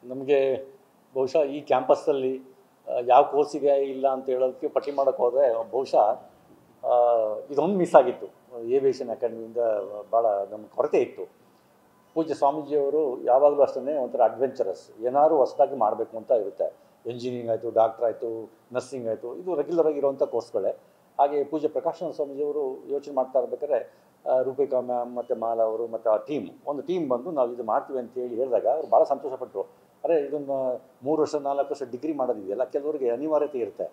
ನಮಗೆ ಬಹುಶಃ ಈ ಕ್ಯಾಂಪಸ್ಸಲ್ಲಿ ಯಾವ ಕೋರ್ಸಿಗೆ ಇಲ್ಲ ಅಂತ ಹೇಳೋದಕ್ಕೆ ಪಟ್ಟಿ ಮಾಡೋಕ್ಕೆ ಹೋದರೆ ಬಹುಶಃ ಇದೊಂದು ಮಿಸ್ ಆಗಿತ್ತು. ಏವಿಯೇಷನ್ ಅಕಾಡೆಮಿಯಿಂದ ಭಾಳ ನಮ್ಗೆ ಕೊರತೆ ಇತ್ತು. ಪೂಜ್ಯ ಸ್ವಾಮೀಜಿಯವರು ಯಾವಾಗಲೂ ಅಷ್ಟೇ ಒಂಥರ ಅಡ್ವೆಂಚರಸ್, ಏನಾದರೂ ಹೊಸದಾಗಿ ಮಾಡಬೇಕು ಅಂತ ಇರುತ್ತೆ. ಎಂಜಿನಿಯರಿಂಗ್ ಆಯಿತು, ಡಾಕ್ಟ್ರ್ ಆಯಿತು, ನರ್ಸಿಂಗ್ ಆಯಿತು, ಇದು ರೆಗ್ಯುಲರ್ ಆಗಿರುವಂಥ ಕೋರ್ಸ್ಗಳೇ. ಹಾಗೆ ಪೂಜ್ಯ ಪ್ರಕಾಶನ ಸ್ವಾಮೀಜಿಯವರು ಯೋಚನೆ ಮಾಡ್ತಾ ಇರ್ಬೇಕಾದ್ರೆ ರೂಪಿಕಾ ಮ್ಯಾಮ್ ಮತ್ತು ಮಾಲಾ ಅವರು ಮತ್ತು ಆ ಒಂದು ಟೀಮ್ ಬಂದು ನಾವು ಇದು ಮಾಡ್ತೀವಿ ಅಂತೇಳಿ ಹೇಳಿದಾಗ ಅವ್ರು ಭಾಳ ಸಂತೋಷಪಟ್ಟರು. ಅರೆ ಇದನ್ನು 3 ವರ್ಷ 4 ವರ್ಷ ಡಿಗ್ರಿ ಮಾಡೋದಿದೆಯಲ್ಲ, ಕೆಲವರಿಗೆ ಅನಿವಾರ್ಯತೆ ಇರುತ್ತೆ.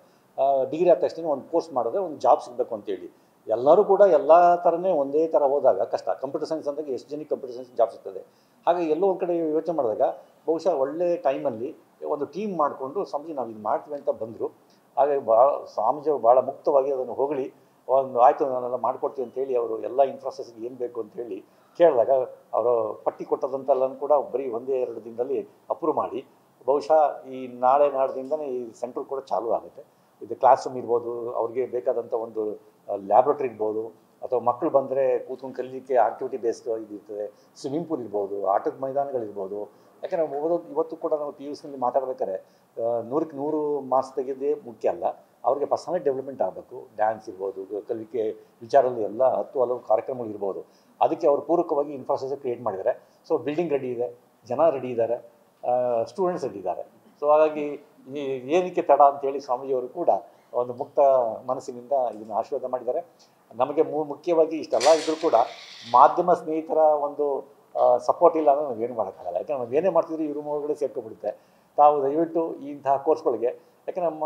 ಡಿಗ್ರಿ ಆದ ತಕ್ಷಣ ಒಂದು ಕೋರ್ಸ್ ಮಾಡಿದ್ರೆ ಒಂದು ಜಾಬ್ ಸಿಗಬೇಕು ಅಂತೇಳಿ ಎಲ್ಲರೂ ಕೂಡ ಎಲ್ಲ ಥರನೇ ಒಂದೇ ಥರ ಹೋದಾಗ ಕಷ್ಟ. ಕಂಪ್ಯೂಟರ್ ಸೈನ್ಸ್ ಅಂದಾಗ ಎಷ್ಟು ಜನಕ್ಕೆ ಕಂಪ್ಯೂಟರ್ ಸೈನ್ಸ್ ಜಾಬ್ ಸಿಗ್ತದೆ. ಹಾಗೆ ಎಲ್ಲೋ ಒಂದು ಕಡೆ ಯೋಚನೆ ಮಾಡಿದಾಗ ಬಹುಶಃ ಒಳ್ಳೆ ಟೈಮಲ್ಲಿ ಒಂದು ಟೀಮ್ ಮಾಡಿಕೊಂಡು ಸ್ವಾಮೀಜಿ ನಾವು ಇದು ಮಾಡ್ತೀವಿ ಅಂತ ಬಂದರು. ಹಾಗಾಗಿ ಸ್ವಾಮೀಜಿಯವರು ಭಾಳ ಮುಕ್ತವಾಗಿ ಅದನ್ನು ಹೊಗಳಿ ಆಯಿತು ನಾನೆಲ್ಲ ಮಾಡಿಕೊಡ್ತೀವಿ ಅಂತೇಳಿ ಅವರು ಎಲ್ಲ ಇನ್ಫ್ರಾಸ್ಟ್ರಕ್ಚರ್ಗೆ ಏನು ಬೇಕು ಅಂತೇಳಿ ಕೇಳಿದಾಗ ಅವರು ಪಟ್ಟಿ ಕೊಟ್ಟದಂತೆಲ್ಲನೂ ಕೂಡ ಬರೀ 1-2 ದಿನದಲ್ಲಿ ಅಪ್ರೂವ್ ಮಾಡಿ ಬಹುಶಃ ಈ ನಾಳೆ ನಾಡ್ದಿಂದನೇ ಈ ಸೆಂಟ್ರ್ ಕೂಡ ಚಾಲೂ ಆಗುತ್ತೆ. ಇದು ಕ್ಲಾಸ್ ರೂಮ್ ಇರ್ಬೋದು, ಅವ್ರಿಗೆ ಬೇಕಾದಂಥ ಒಂದು ಲ್ಯಾಬ್ರೇಟ್ರಿ ಇರ್ಬೋದು, ಅಥವಾ ಮಕ್ಕಳು ಬಂದರೆ ಕೂತ್ಕೊಂಡು ಕಲೀಲಿಕ್ಕೆ ಆಕ್ಟಿವಿಟಿ ಬೇಸ್ಡ್ ಇದು ಇರ್ತದೆ. ಸ್ವಿಮ್ಮಿಂಗ್ ಪೂಲ್ ಇರ್ಬೋದು, ಆಟದ ಮೈದಾನಗಳಿರ್ಬೋದು. ಯಾಕೆಂದರೆ ಇವತ್ತು ಕೂಡ ನಾವು PUCನಲ್ಲಿ ಮಾತಾಡ್ಬೇಕಾದ್ರೆ 100ಕ್ಕೆ 100 ಮಾರ್ಕ್ಸ್ ತೆಗೆಯೋದೇ ಮುಖ್ಯ ಅಲ್ಲ. ಅವ್ರಿಗೆ ಪರ್ಸನಲ್ ಡೆವಲಪ್ಮೆಂಟ್ ಆಗಬೇಕು. ಡ್ಯಾನ್ಸ್ ಇರ್ಬೋದು, ಕಲಿಕೆ ವಿಚಾರದಲ್ಲಿ ಎಲ್ಲ 10 ಹಲವು ಕಾರ್ಯಕ್ರಮಗಳು ಇರ್ಬೋದು. ಅದಕ್ಕೆ ಅವರು ಪೂರಕವಾಗಿ ಇನ್ಫ್ರಾಸ್ಟ್ರಕ್ಚರ್ ಕ್ರಿಯೇಟ್ ಮಾಡಿದ್ದಾರೆ. ಸೊ ಬಿಲ್ಡಿಂಗ್ ರೆಡಿ ಇದೆ, ಜನ ರೆಡಿ ಇದ್ದಾರೆ, ಸ್ಟೂಡೆಂಟ್ಸ್ ರೆಡಿ ಇದ್ದಾರೆ. ಸೊ ಹಾಗಾಗಿ ಏನಕ್ಕೆ ತಡ ಅಂತೇಳಿ ಸ್ವಾಮೀಜಿಯವರು ಕೂಡ ಒಂದು ಮುಕ್ತ ಮನಸ್ಸಿನಿಂದ ಇದನ್ನು ಆಶೀರ್ವಾದ ಮಾಡಿದ್ದಾರೆ. ನಮಗೆ ಮುಖ್ಯವಾಗಿ ಇಷ್ಟೆಲ್ಲ ಇದ್ದರೂ ಕೂಡ ಮಾಧ್ಯಮ ಸ್ನೇಹಿತರ ಒಂದು ಸಪೋರ್ಟ್ ಇಲ್ಲ ಅಂದರೆ ನಾವೇನು ಮಾಡೋಕ್ಕಾಗಲ್ಲ. ಯಾಕಂದರೆ ನಾವು ಏನೇ ಮಾಡ್ತಿದ್ರು ಇವ್ರ ಒಳಗಡೆ ಸೇರ್ಕೊಂಡ್ಬಿಡುತ್ತೆ. ತಾವು ದಯವಿಟ್ಟು ಇಂತಹ ಕೋರ್ಸ್ಗಳಿಗೆ, ಯಾಕೆ ನಮ್ಮ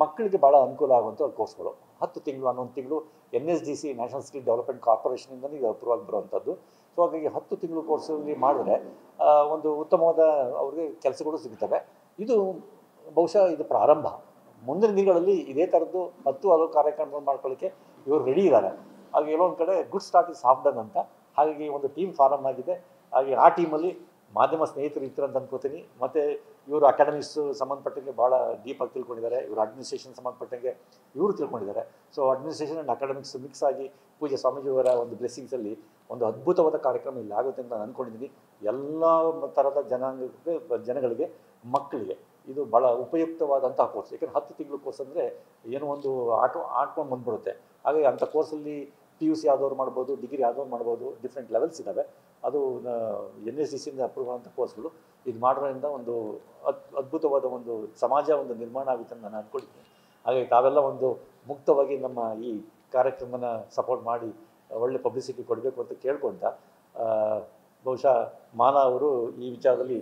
ಮಕ್ಕಳಿಗೆ ಭಾಳ ಅನುಕೂಲ ಆಗುವಂಥ ಕೋರ್ಸ್ಗಳು 10 ತಿಂಗಳು 11 ತಿಂಗಳು NSDC ನ್ಯಾಷನಲ್ ಸ್ಕಿಲ್ ಡೆವಲಪ್ಮೆಂಟ್ ಕಾರ್ಪೊರೇಷನಿಂದ ಇದು ಅಪ್ರೂವ್ ಆಗಿ ಬರುವಂಥದ್ದು. ಸೊ ಹಾಗಾಗಿ 10 ತಿಂಗಳು ಕೋರ್ಸಲ್ಲಿ ಮಾಡಿದ್ರೆ ಒಂದು ಉತ್ತಮವಾದ ಅವ್ರಿಗೆ ಕೆಲಸಗಳು ಸಿಗ್ತವೆ. ಇದು ಬಹುಶಃ ಇದು ಪ್ರಾರಂಭ. ಮುಂದಿನ ದಿನಗಳಲ್ಲಿ ಇದೇ ಥರದ್ದು 10 ಹಲವು ಕಾರ್ಯಕ್ರಮಗಳು ಮಾಡ್ಕೊಳ್ಳೋಕ್ಕೆ ಇವರು ರೆಡಿ ಇದ್ದಾರೆ. ಹಾಗೆ ಎಲ್ಲೋ ಒಂದು ಕಡೆ good start is half done ಅಂತ. ಹಾಗಾಗಿ ಒಂದು ಟೀಮ್ ಫಾರಮ್ ಆಗಿದೆ. ಹಾಗೆ ಆ ಟೀಮಲ್ಲಿ ಮಾಧ್ಯಮ ಸ್ನೇಹಿತರು ಇರ್ತಾರೆ ಅಂತ ಅನ್ಕೋತೀನಿ. ಮತ್ತು ಇವರು ಅಕಾಡೆಮಿಕ್ಸ್ ಸಂಬಂಧಪಟ್ಟಂಗೆ ಭಾಳ ಡೀಪಾಗಿ ತಿಳ್ಕೊಂಡಿದ್ದಾರೆ. ಇವರು ಅಡ್ಮಿನಿಸ್ಟ್ರೇಷನ್ ಸಂಬಂಧಪಟ್ಟಂಗೆ ಇವರು ತಿಳ್ಕೊಂಡಿದ್ದಾರೆ. So administration and academics mix ಆಗಿ ಪೂಜ್ಯ ಸ್ವಾಮೀಜಿಯವರ ಒಂದು ಬ್ಲೆಸ್ಸಿಂಗ್ಸಲ್ಲಿ ಒಂದು ಅದ್ಭುತವಾದ ಕಾರ್ಯಕ್ರಮ ಇಲ್ಲಿ ಆಗುತ್ತೆ ಅಂತ ನಾನು ಅಂದ್ಕೊಂಡಿದ್ದೀನಿ. ಎಲ್ಲ ಥರದ ಜನಗಳಿಗೆ ಮಕ್ಕಳಿಗೆ ಇದು ಭಾಳ ಉಪಯುಕ್ತವಾದಂಥ ಕೋರ್ಸ್. ಯಾಕಂದರೆ 10 ತಿಂಗಳು ಕೋರ್ಸ್ ಅಂದರೆ ಏನೋ ಒಂದು ಆಟ್ಕೊಂಡು ಬಂದ್ಬಿಡುತ್ತೆ. ಹಾಗಾಗಿ ಅಂಥ ಕೋರ್ಸಲ್ಲಿ PUC ಆದವ್ರು ಮಾಡ್ಬೋದು, ಡಿಗ್ರಿ ಆದವ್ರು ಮಾಡ್ಬೋದು, ಡಿಫ್ರೆಂಟ್ ಲೆವೆಲ್ಸ್ ಇದ್ದಾವೆ. ಅದು NSDCಯಿಂದ ಅಪ್ರೂವ್ ಆದಂಥ ಕೋರ್ಸ್ಗಳು. ಇದು ಮಾಡೋದ್ರಿಂದ ಒಂದು ಅದ್ಭುತವಾದ ಒಂದು ಸಮಾಜ ಒಂದು ನಿರ್ಮಾಣ ಆಗುತ್ತೆ ಅಂತ ನಾನು ಅಂದ್ಕೊಂಡಿದ್ದೀನಿ. ಹಾಗಾಗಿ ತಾವೆಲ್ಲ ಒಂದು ಮುಕ್ತವಾಗಿ ನಮ್ಮ ಈ ಕಾರ್ಯಕ್ರಮನ ಸಪೋರ್ಟ್ ಮಾಡಿ ಒಳ್ಳೆ ಪಬ್ಲಿಸಿಟಿ ಕೊಡಬೇಕು ಅಂತ ಕೇಳ್ಕೊಳ್ತಾ, ಬಹುಶಃ ಮಾಲಾ ಅವರು ಈ ವಿಚಾರದಲ್ಲಿ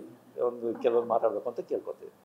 ಕೆಲವರು ಮಾತಾಡಬೇಕು ಅಂತ ಕೇಳ್ಕೊತೀವಿ.